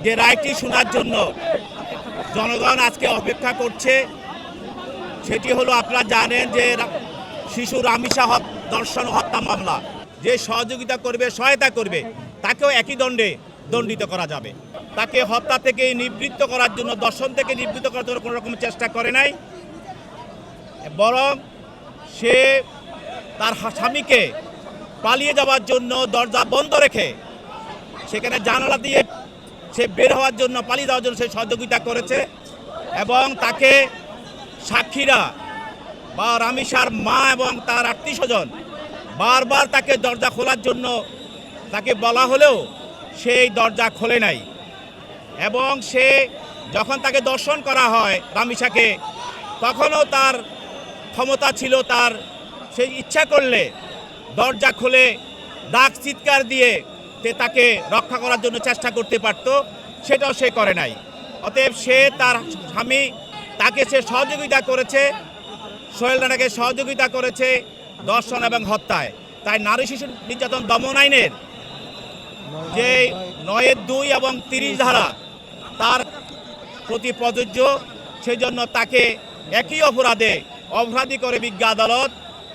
যে রায়টি শোনার জন্য জনগণ আজকে অপেক্ষা করছে সেটি হলো, আপনারা জানেন যে শিশু রামিসা ধর্ষণ হত্যা মামলা যে সহযোগিতা করবে, সহায়তা করবে, তাকেও একই দণ্ডে দণ্ডিত করা যাবে। তাকে হত্যা থেকে নিবৃত্ত করার জন্য, দর্শন থেকে নিবৃত্ত করার জন্য কোনো রকম চেষ্টা করে নাই, বরং সে তার স্বামীকে পালিয়ে যাওয়ার জন্য দরজা বন্ধ রেখে সেখানে জানালা দিয়ে সে বের হওয়ার জন্য, পালিয়ে যাওয়ার জন্য সে সহযোগিতা করেছে। এবং তাকে সাক্ষীরা বা রামিসার মা এবং তার আত্মীয়স্বজন বারবার তাকে দরজা খোলার জন্য তাকে বলা হলেও সেই দরজা খোলে নাই। এবং সে যখন তাকে দর্শন করা হয় রামিসাকে, তখনও তার ক্ষমতা ছিল, তার সেই ইচ্ছা করলে দরজা খুলে ডাক চিৎকার দিয়ে তাকে রক্ষা করার জন্য চেষ্টা করতে পারত, সেটাও সে করে নাই। অতএব সে তার স্বামী, তাকে সে সহযোগিতা করেছে, সোহেল রানাকে সহযোগিতা করেছে দর্শন এবং হত্যায়। তাই নারী শিশু নির্যাতন দমন আইনের যে ৯(২) এবং ৩০ ধারা তার প্রতি প্রযোজ্য, সেই জন্য তাকে একই অপরাধী করে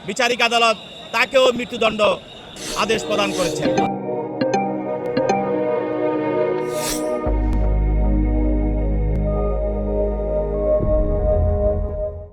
বিচারিক আদালত তাকেও মৃত্যুদণ্ড আদেশ প্রদান করেছেন।